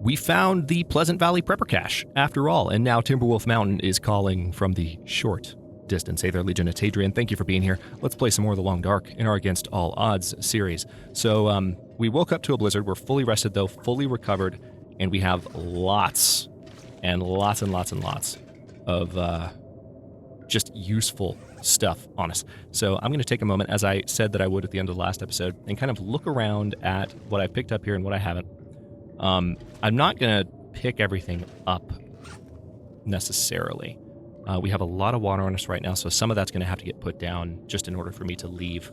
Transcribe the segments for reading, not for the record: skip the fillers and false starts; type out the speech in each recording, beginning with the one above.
We found the Pleasant Valley Prepper Cache, after all, and now Timberwolf Mountain is calling from the short distance. Hey there, Legion, it's Hadrian. Thank you for being here. Let's play some more of the Long Dark in our Against All Odds series. So we woke up to a blizzard. We're fully rested, though, fully recovered, and we have lots and lots and lots and lots of just useful stuff on us. So I'm going to take a moment, as I said that I would at the end of the last episode, and kind of look around at what I've picked up here and what I haven't. I'm not going to pick everything up necessarily. We have a lot of water on us right now, so some of that's going to have to get put down just in order for me to leave.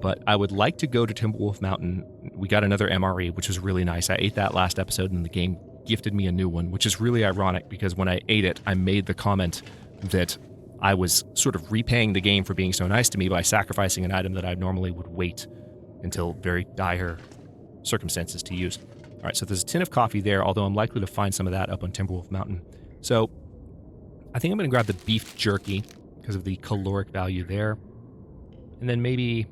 But I would like to go to Timberwolf Mountain. We got another MRE, which was really nice. I ate that last episode, and the game gifted me a new one, which is really ironic because when I ate it, I made the comment that I was sort of repaying the game for being so nice to me by sacrificing an item that I normally would wait until very dire circumstances to use. All right, so there's a tin of coffee there, although I'm likely to find some of that up on Timberwolf Mountain. So I think I'm going to grab the beef jerky because of the caloric value there. And then maybe...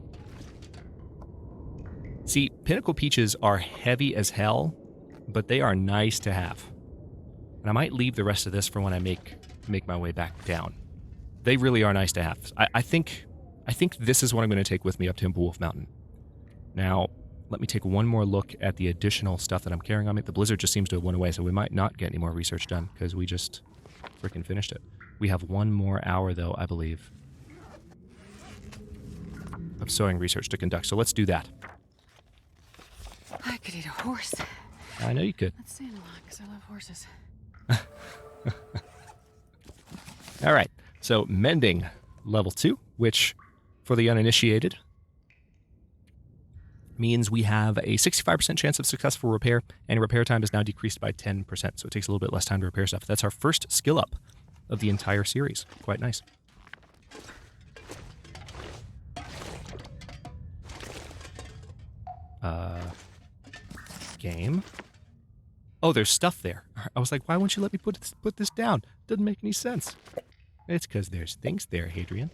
See, Pinnacle Peaches are heavy as hell, but they are nice to have. And I might leave the rest of this for when I make my way back down. They really are nice to have. I think this is what I'm going to take with me up to Timberwolf Mountain. Now, let me take one more look at the additional stuff that I'm carrying on me. The blizzard just seems to have went away, so we might not get any more research done because we just freaking finished it. We have one more hour, though, I believe, of sewing research to conduct, so let's do that. I could eat a horse. I know you could. Let's stand along, because I love horses. All right, so mending level 2, which, for the uninitiated, means we have a 65% chance of successful repair, and repair time is now decreased by 10%, so it takes a little bit less time to repair stuff. That's our first skill up of the entire series. Quite nice. Game. Oh, there's stuff there. I was like, why won't you let me put this down? Doesn't make any sense. It's because there's things there, Hadrian.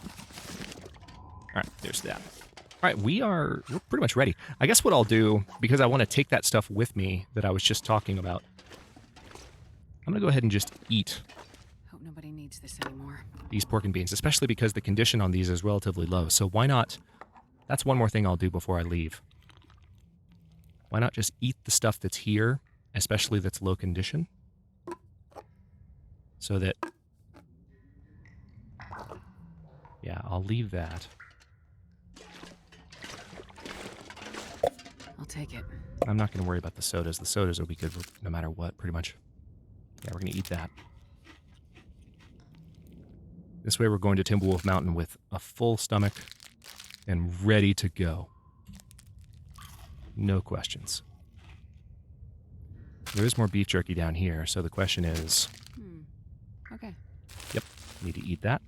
All right, there's that. All right, we're pretty much ready. I guess what I'll do, because I want to take that stuff with me that I was just talking about, I'm going to go ahead and just eat. Hope nobody needs this anymore. These pork and beans, especially because the condition on these is relatively low. So why not? That's one more thing I'll do before I leave. Why not just eat the stuff that's here, especially that's low condition, so that, yeah, I'll leave that. I'll take it. I'm not going to worry about the sodas. The sodas will be good no matter what, pretty much. Yeah, we're going to eat that. This way we're going to Timberwolf Mountain with a full stomach and ready to go. No questions. There is more beef jerky down here, so the question is... Okay. Yep, need to eat that.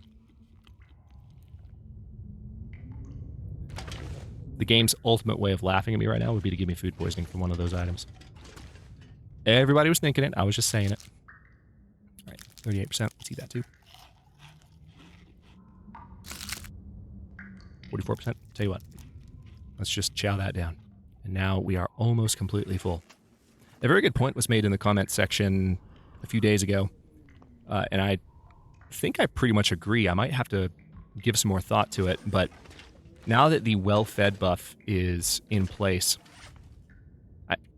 The game's ultimate way of laughing at me right now would be to give me food poisoning from one of those items. Everybody was thinking it, I was just saying it. Alright, 38%, let's eat that too. 44%, tell you what. Let's just chow that down. And now we are almost completely full. A very good point was made in the comments section a few days ago, and I think I pretty much agree. I might have to give some more thought to it, but now that the well-fed buff is in place,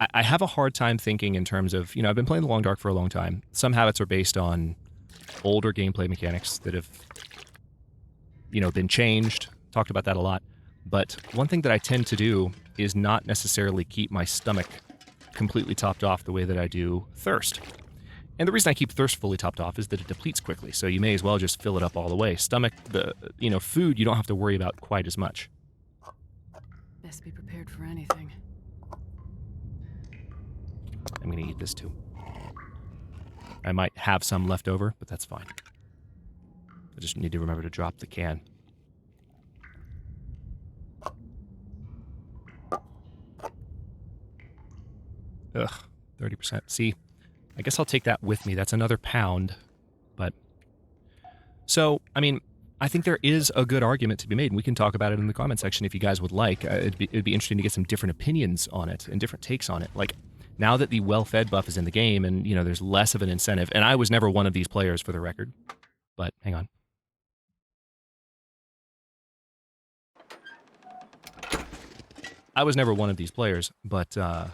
I have a hard time thinking in terms of, I've been playing the Long Dark for a long time. Some habits are based on older gameplay mechanics that have, been changed. Talked about that a lot. But one thing that I tend to do is not necessarily keep my stomach completely topped off the way that I do thirst. And the reason I keep thirst fully topped off is that it depletes quickly, so you may as well just fill it up all the way. Stomach, food, you don't have to worry about quite as much. Best be prepared for anything. I'm going to eat this too. I might have some left over, but that's fine. I just need to remember to drop the can. Ugh, 30%. See, I guess I'll take that with me. That's another pound, but... So, I think there is a good argument to be made, and we can talk about it in the comment section if you guys would like. It'd be interesting to get some different opinions on it and different takes on it. Like, now that the well-fed buff is in the game and, there's less of an incentive, and I was never one of these players for the record, but hang on. I was never one of these players, but there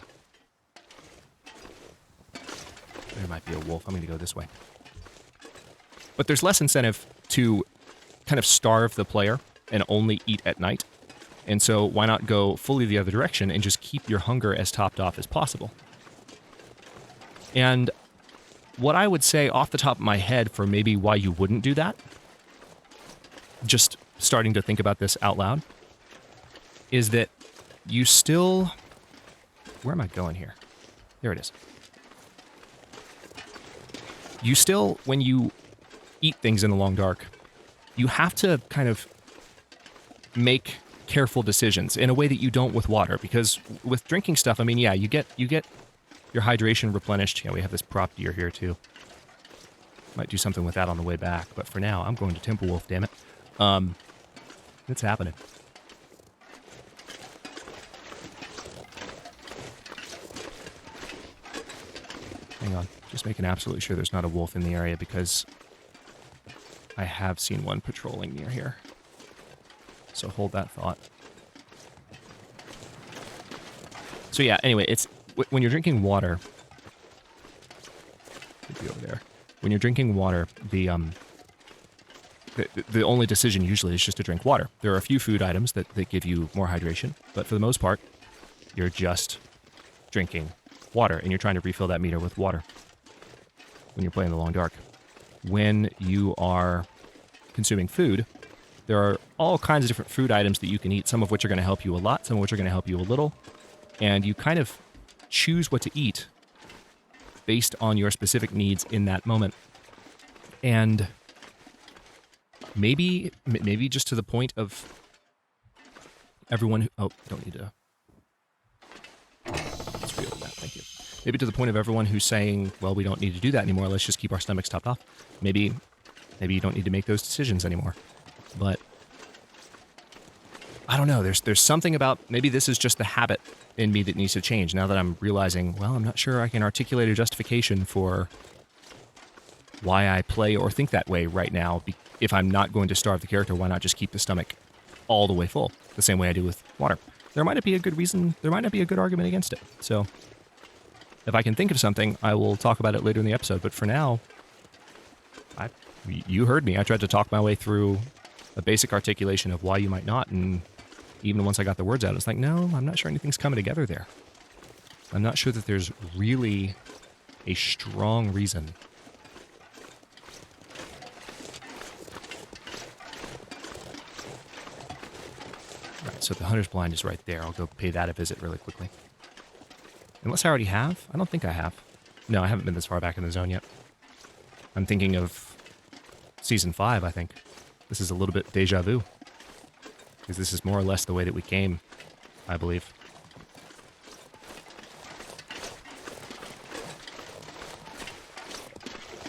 might be a wolf. I'm going to go this way. But there's less incentive to kind of starve the player and only eat at night. And so why not go fully the other direction and just keep your hunger as topped off as possible? And what I would say off the top of my head for maybe why you wouldn't do that, just starting to think about this out loud, is that you still... Where am I going here? There it is. You still, when you eat things in the long dark, you have to kind of make careful decisions in a way that you don't with water, because with drinking stuff, I mean, yeah, you get your hydration replenished. Yeah, we have this prop deer here too. Might do something with that on the way back, but for now, I'm going to Temple Wolf, damn it. It's happening. Hang on, just making absolutely sure there's not a wolf in the area, because I have seen one patrolling near here. So hold that thought. So yeah, anyway, it's when you're drinking water. Could be over there. When you're drinking water, the only decision usually is just to drink water. There are a few food items that give you more hydration, but for the most part, you're just drinking water, and you're trying to refill that meter with water when you're playing the long dark. When you are consuming food, there are all kinds of different food items that you can eat, some of which are going to help you a lot, some of which are going to help you a little, and you kind of choose what to eat based on your specific needs in that moment. And maybe just to the point of everyone who... Oh, don't need to... Let's reopen that, thank you. Maybe to the point of everyone who's saying, well, we don't need to do that anymore, let's just keep our stomachs topped off. Maybe you don't need to make those decisions anymore. But I don't know, there's something about... Maybe this is just the habit in me that needs to change, now that I'm realizing, well, I'm not sure I can articulate a justification for why I play or think that way right now. If I'm not going to starve the character, why not just keep the stomach all the way full, the same way I do with water? There might not be a good reason, there might not be a good argument against it. So if I can think of something, I will talk about it later in the episode. But for now, you heard me. I tried to talk my way through a basic articulation of why you might not, and even once I got the words out, it's like, no, I'm not sure anything's coming together there. I'm not sure that there's really a strong reason. Right, so the Hunter's Blind is right there. I'll go pay that a visit really quickly. Unless I already have? I don't think I have. No, I haven't been this far back in the zone yet. I'm thinking of Season 5, I think. This is a little bit deja vu. Because this is more or less the way that we came, I believe.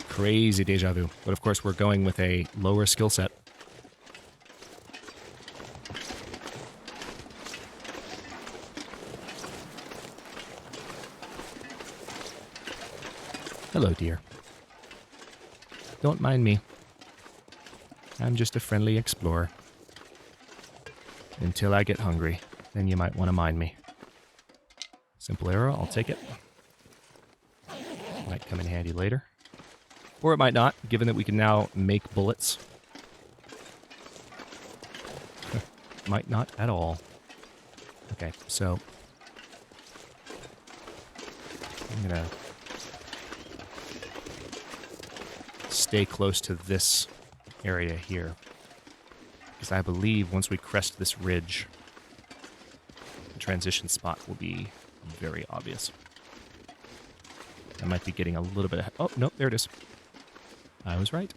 Crazy deja vu. But of course, we're going with a lower skill set. Hello, dear. Don't mind me. I'm just a friendly explorer. Until I get hungry, then you might want to mind me. Simple arrow, I'll take it. Might come in handy later. Or it might not, given that we can now make bullets. Might not at all. Okay, so... I'm gonna... stay close to this area here. Because I believe once we crest this ridge, the transition spot will be very obvious. I might be getting a little bit ahead. Oh, no, there it is. I was right.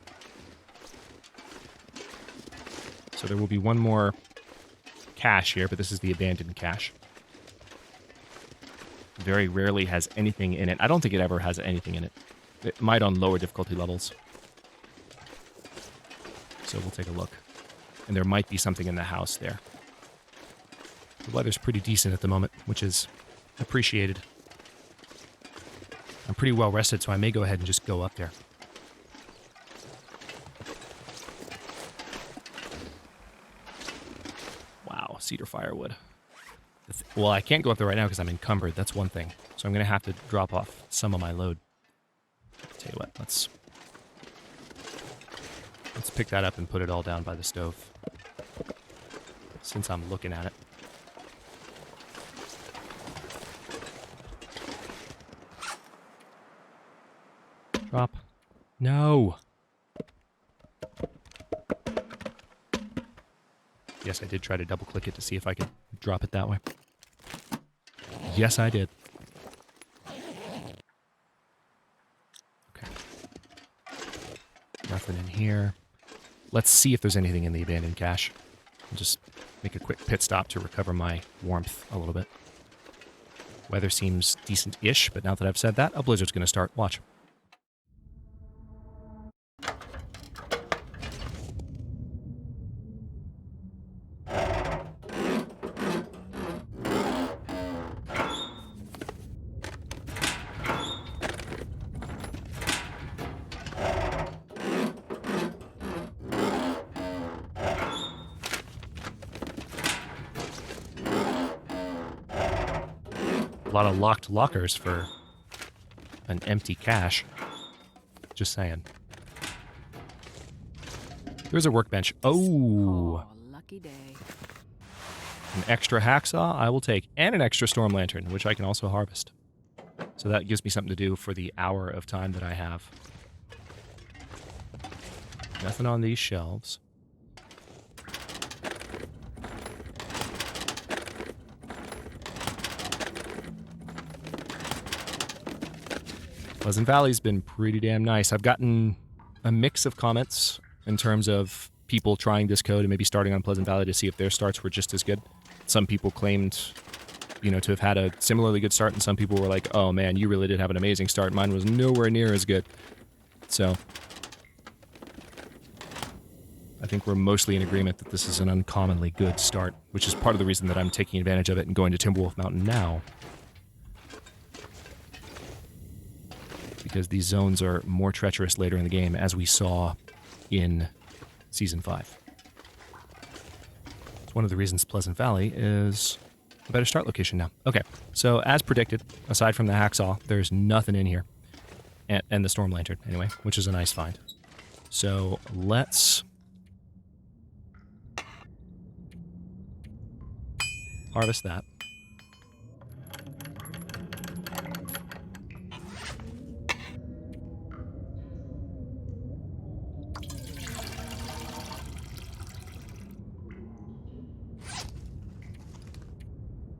So there will be one more cache here, but this is the abandoned cache. Very rarely has anything in it. I don't think it ever has anything in it. It might on lower difficulty levels. So we'll take a look. And there might be something in the house there. The weather's pretty decent at the moment, which is appreciated. I'm pretty well rested, so I may go ahead and just go up there. Wow, cedar firewood. Well, I can't go up there right now because I'm encumbered. That's one thing. So I'm going to have to drop off some of my load. Tell you what, let's pick that up and put it all down by the stove. Since I'm looking at it. Drop. No! Yes, I did try to double-click it to see if I could drop it that way. Yes, I did. Okay. Nothing in here. Let's see if there's anything in the abandoned cache. I'll just make a quick pit stop to recover my warmth a little bit. Weather seems decent-ish, but now that I've said that, a blizzard's going to start. Watch. A lot of locked lockers for an empty cache. Just saying. There's a workbench. Oh! Lucky day. An extra hacksaw I will take. And an extra storm lantern, which I can also harvest. So that gives me something to do for the hour of time that I have. Nothing on these shelves. Pleasant Valley's been pretty damn nice. I've gotten a mix of comments in terms of people trying this code and maybe starting on Pleasant Valley to see if their starts were just as good. Some people claimed, you know, to have had a similarly good start, and some people were like, oh man, you really did have an amazing start. Mine was nowhere near as good. So I think we're mostly in agreement that this is an uncommonly good start, which is part of the reason that I'm taking advantage of it and going to Timberwolf Mountain now. Because these zones are more treacherous later in the game, as we saw in Season 5. It's one of the reasons Pleasant Valley is a better start location now. Okay, so as predicted, aside from the hacksaw, there's nothing in here. And the storm lantern, anyway, which is a nice find. So let's harvest that.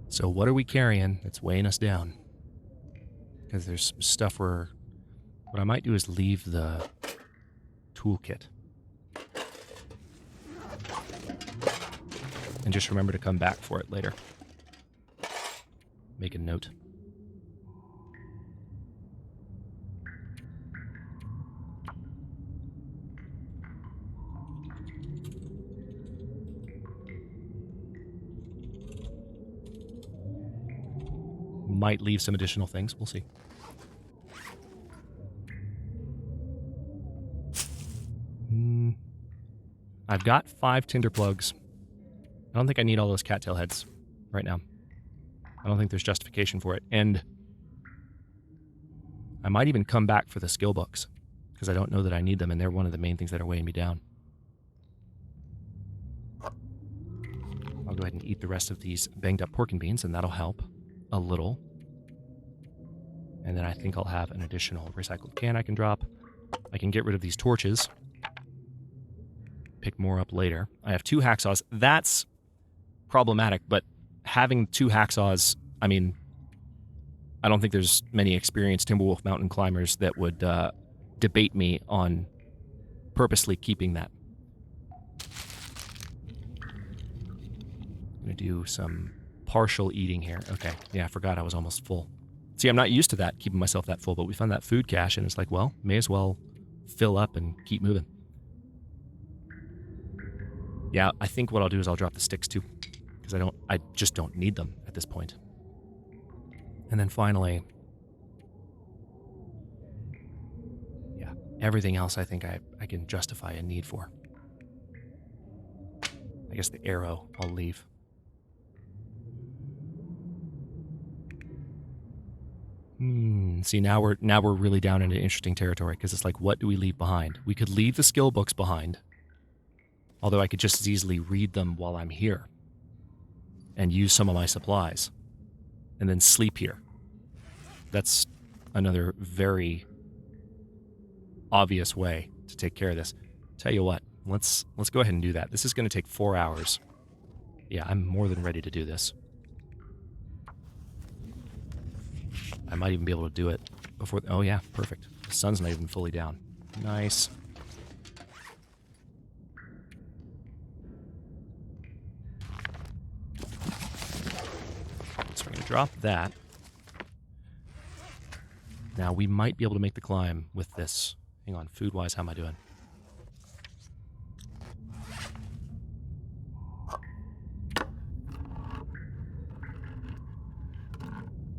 So what are we carrying that's weighing us down? Because there's some stuff where... What I might do is leave the toolkit. And just remember to come back for it later. Make a note. Might leave some additional things. We'll see. I've got 5 tinder plugs. I don't think I need all those cattail heads right now. I don't think there's justification for it. And I might even come back for the skill books, because I don't know that I need them, and they're one of the main things that are weighing me down. I'll go ahead and eat the rest of these banged up pork and beans, and that'll help a little. And then I think I'll have an additional recycled can I can drop. I can get rid of these torches. Pick more up later. I have 2 hacksaws. That's problematic, but having 2 hacksaws, I mean, I don't think there's many experienced Timberwolf Mountain climbers that would debate me on purposely keeping that. I'm going to do some partial eating here. Okay, yeah, I forgot I was almost full. See, I'm not used to that, keeping myself that full, but we found that food cache, and it's like, well, may as well fill up and keep moving. Yeah, I think what I'll do is I'll drop the sticks too, because I just don't need them at this point. And then finally, yeah, everything else I think I can justify a need for. I guess the arrow I'll leave. See, now we're really down into interesting territory, because it's like, what do we leave behind? We could leave the skill books behind, although I could just as easily read them while I'm here and use some of my supplies and then sleep here. That's another very obvious way to take care of this. Tell you what, let's go ahead and do that. This is going to take 4 hours. Yeah, I'm more than ready to do this. I might even be able to do it before... Oh yeah, perfect. The sun's not even fully down. Nice. So we're going to drop that. Now, we might be able to make the climb with this. Hang on, food-wise, how am I doing?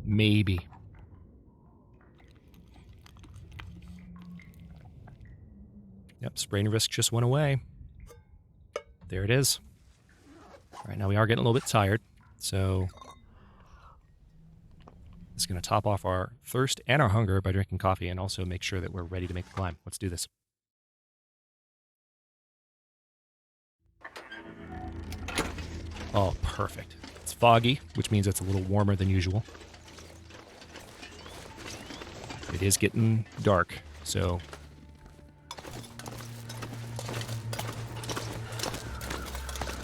Maybe. Yep, sprain risk just went away. There it is. All right, now we are getting a little bit tired, so it's going to top off our thirst and our hunger by drinking coffee, and also make sure that we're ready to make the climb. Let's do this. Oh, perfect. It's foggy, which means it's a little warmer than usual. It is getting dark, so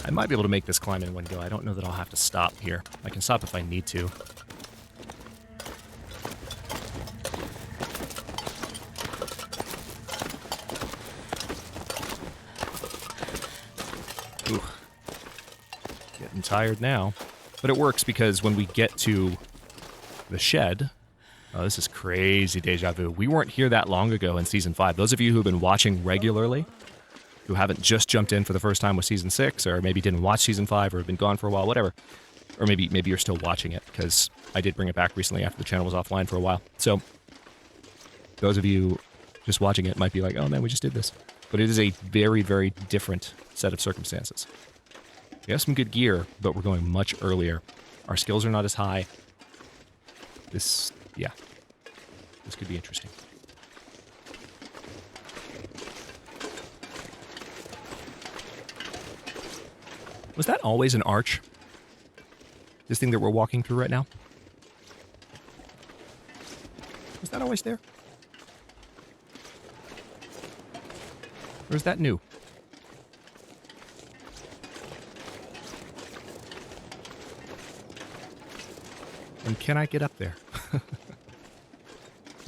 I might be able to make this climb in one go. I don't know that I'll have to stop here. I can stop if I need to. Ooh. Getting tired now. But it works because when we get to the shed... Oh, this is crazy deja vu. We weren't here that long ago in Season 5. Those of you who have been watching regularly, who haven't just jumped in for the first time with Season 6, or maybe didn't watch Season 5, or have been gone for a while, whatever. Or maybe you're still watching it, because I did bring it back recently after the channel was offline for a while. So, those of you just watching it might be like, oh man, we just did this. But it is a very, very different set of circumstances. We have some good gear, but we're going much earlier. Our skills are not as high. This could be interesting. Was that always an arch? This thing that we're walking through right now? Was that always there? Or is that new? And can I get up there?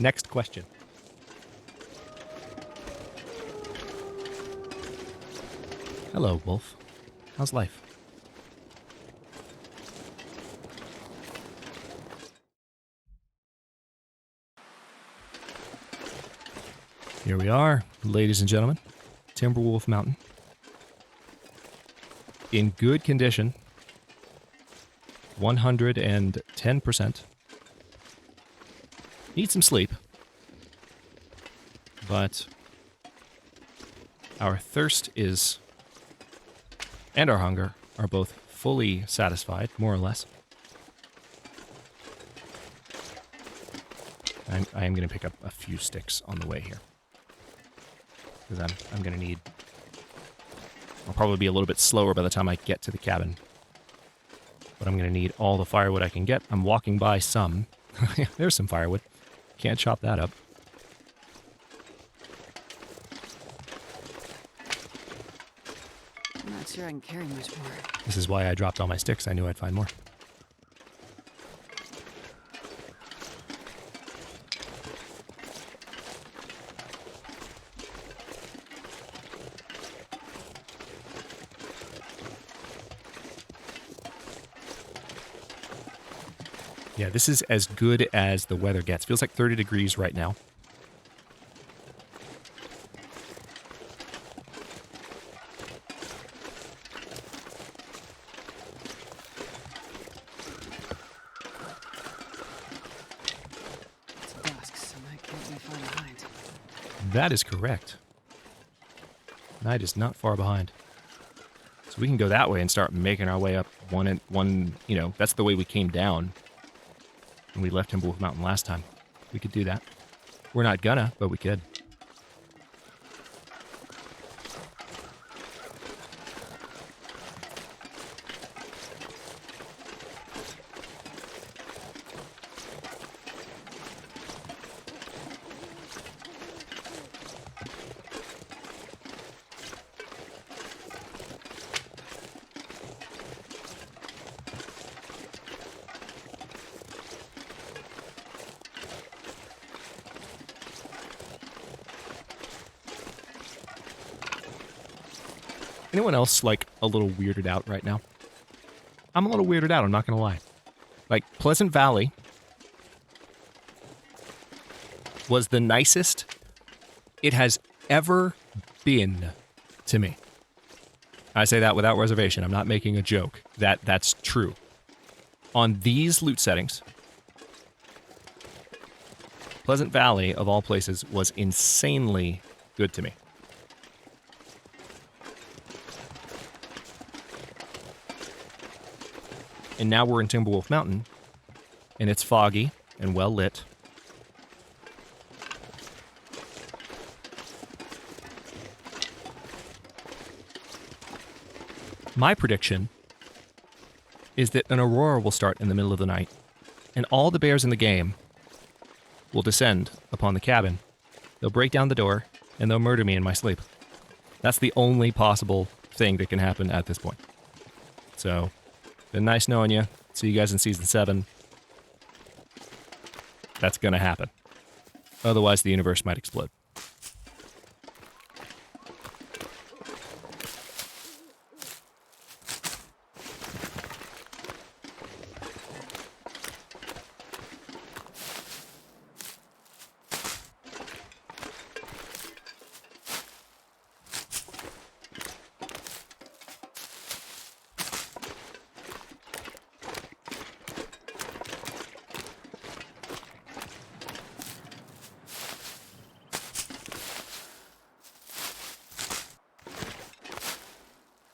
Next question. Hello, Wolf. How's life? Here we are, ladies and gentlemen. Timberwolf Mountain. In good condition. 110%. Need some sleep. But our thirst is, and our hunger are both fully satisfied, more or less. I am going to pick up a few sticks on the way here. Because I'm going to need... I'll probably be a little bit slower by the time I get to the cabin. But I'm going to need all the firewood I can get. I'm walking by some. There's some firewood. Can't chop that up. I'm not sure I can carry much more. This is why I dropped all my sticks. I knew I'd find more. Yeah, this is as good as the weather gets. Feels like 30 degrees right now. That is correct. Night is not far behind. So we can go that way and start making our way up one, you know, that's the way we came down when we left Timberwolf Mountain last time. We could do that. We're not gonna, but we could. Anyone else, like, a little weirded out right now? I'm a little weirded out, I'm not gonna lie. Like, Pleasant Valley was the nicest it has ever been to me. I say that without reservation. I'm not making a joke. That's true. On these loot settings, Pleasant Valley, of all places, was insanely good to me. And now we're in Timberwolf Mountain, and it's foggy and well lit. My prediction is that an aurora will start in the middle of the night, and all the bears in the game will descend upon the cabin. They'll break down the door, and they'll murder me in my sleep. That's the only possible thing that can happen at this point. So, been nice knowing you. See you guys in Season 7. That's gonna happen. Otherwise, the universe might explode.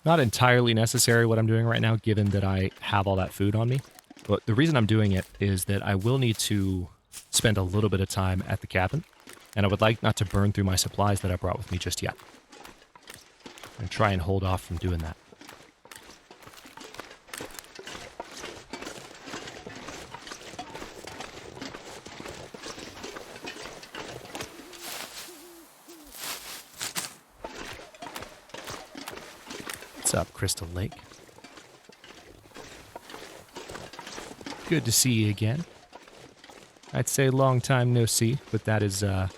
Not entirely necessary what I'm doing right now, given that I have all that food on me. But the reason I'm doing it is that I will need to spend a little bit of time at the cabin, and I would like not to burn through my supplies that I brought with me just yet. And try and hold off from doing that. What's up, Crystal Lake? Good to see you again. I'd say long time no see, but that is an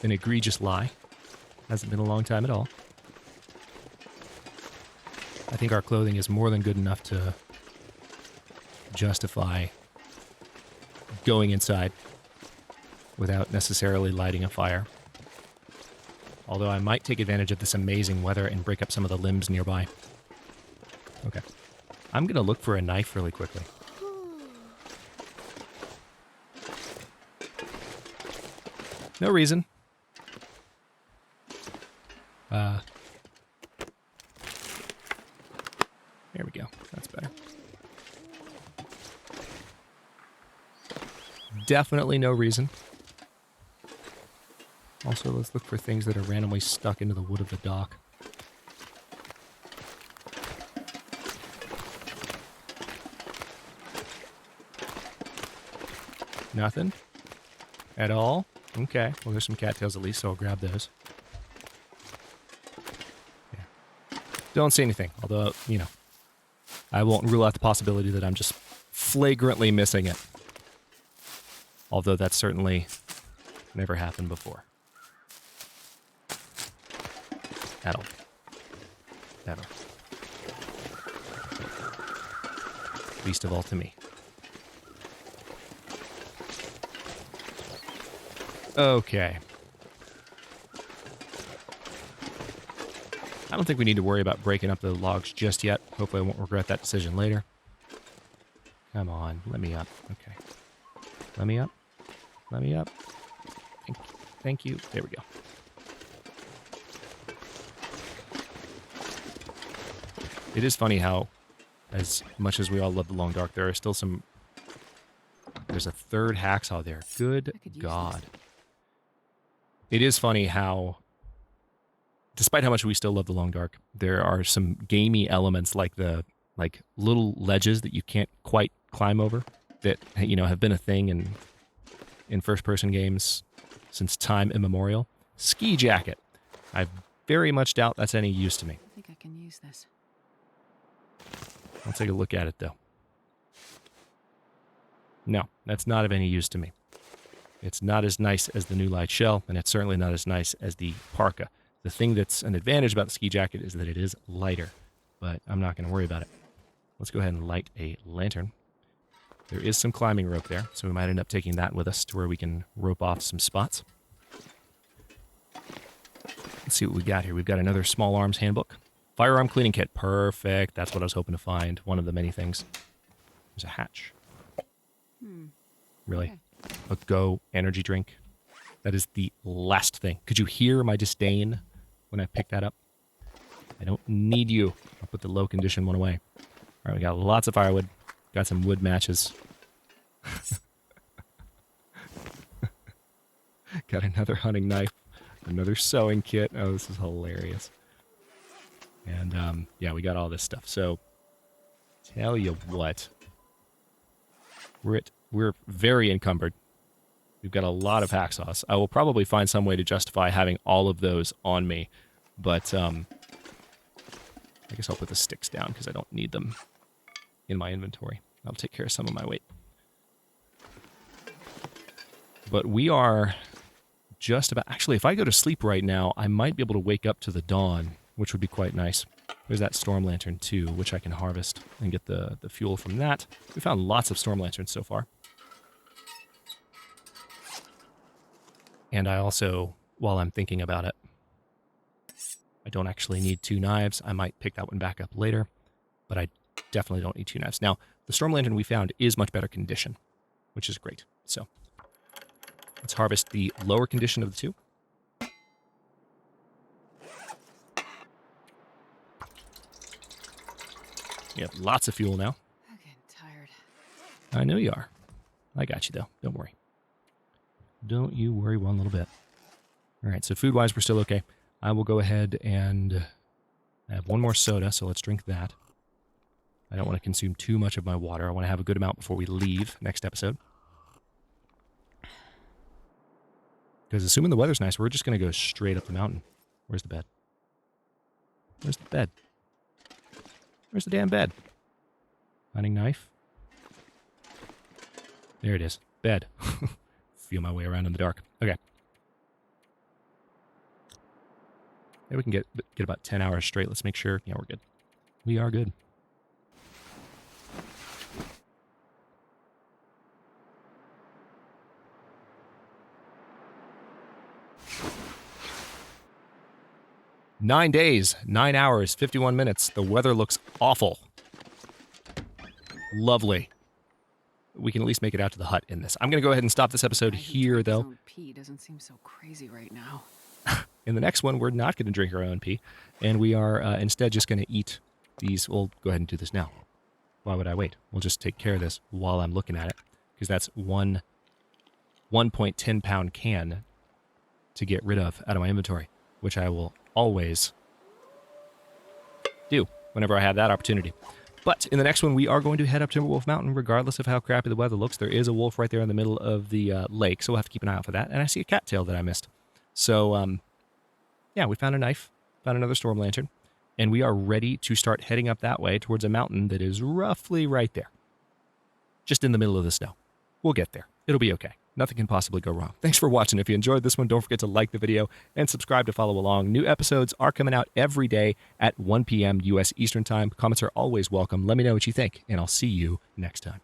egregious lie. Hasn't been a long time at all. I think our clothing is more than good enough to justify going inside without necessarily lighting a fire. Although I might take advantage of this amazing weather and break up some of the limbs nearby. Okay. I'm going to look for a knife really quickly. No reason. There we go. That's better. Definitely no reason. Also, let's look for things that are randomly stuck into the wood of the dock. Nothing? At all? Okay. Well, there's some cattails at least, so I'll grab those. Yeah. Don't see anything, although, you know, I won't rule out the possibility that I'm just flagrantly missing it. Although that's certainly never happened before. At all. At all. Least of all to me. Okay. I don't think we need to worry about breaking up the logs just yet. Hopefully I won't regret that decision later. Come on, let me up. Okay. Let me up. Let me up. Thank you. There we go. It is funny how, as much as we all love the Long Dark, there are still some... There's a third hacksaw there. Good God. It is funny how, despite how much we still love the Long Dark, there are some gamey elements like the little ledges that you can't quite climb over that, you know, have been a thing in first-person games since time immemorial. Ski jacket. I very much doubt that's any use to me. I think I can use this. I'll take a look at it, though. No, that's not of any use to me. It's not as nice as the New Light shell, and it's certainly not as nice as the parka. The thing that's an advantage about the ski jacket is that it is lighter, but I'm not going to worry about it. Let's go ahead and light a lantern. There is some climbing rope there, so we might end up taking that with us to where we can rope off some spots. Let's see what we got here. We've got another small arms handbook. Firearm cleaning kit. Perfect. That's what I was hoping to find. One of the many things. There's a hatch. Really? Okay. A Go energy drink. That is the last thing. Could you hear my disdain when I picked that up? I don't need you. I'll put the low condition one away. All right, we got lots of firewood. Got some wood matches. Got another hunting knife. Another sewing kit. Oh, this is hilarious. And, yeah, we got all this stuff. So, tell you what. We're very encumbered. We've got a lot of hacksaws. I will probably find some way to justify having all of those on me. But, I guess I'll put the sticks down because I don't need them in my inventory. I'll take care of some of my weight. But we are just about... Actually, if I go to sleep right now, I might be able to wake up to the dawn, which would be quite nice. There's that storm lantern, too, which I can harvest and get the fuel from that. We found lots of storm lanterns so far. And I also, while I'm thinking about it, I don't actually need 2 knives. I might pick that one back up later, but I definitely don't need 2 knives. Now, the storm lantern we found is much better condition, which is great. So, let's harvest the lower condition of the 2. You have lots of fuel now. I'm getting tired. I know you are. I got you, though. Don't worry. Don't you worry one little bit. All right, so food-wise, we're still okay. I will go ahead and I have one more soda, so let's drink that. I don't want to consume too much of my water. I want to have a good amount before we leave next episode. Because assuming the weather's nice, we're just going to go straight up the mountain. Where's the bed? Where's the bed? Where's the damn bed? Hunting knife. There it is. Bed. Feel my way around in the dark. Okay. Maybe we can get about 10 hours straight. Let's make sure. Yeah, we're good. We are good. Nine days, 9 hours, 51 minutes. The weather looks awful. Lovely. We can at least make it out to the hut in this. I'm going to go ahead and stop this episode here, though. Pee doesn't seem so crazy right now. In the next one, we're not going to drink our own pee, and we are instead just going to eat these. We'll go ahead and do this now. Why would I wait? We'll just take care of this while I'm looking at it, because that's 1.10 pound can to get rid of out of my inventory, which I will always do whenever I have that opportunity. But in the next one, we are going to head up Timberwolf Mountain, regardless of how crappy the weather looks. There is a wolf right there in the middle of the lake, so we'll have to keep an eye out for that. And I see a cattail that I missed. So, yeah, we found a knife, found another storm lantern, and we are ready to start heading up that way towards a mountain that is roughly right there. Just in the middle of the snow. We'll get there. It'll be okay. Nothing can possibly go wrong. Thanks for watching. If you enjoyed this one, don't forget to like the video and subscribe to follow along. New episodes are coming out every day at 1 p.m. U.S. Eastern Time. Comments are always welcome. Let me know what you think, and I'll see you next time.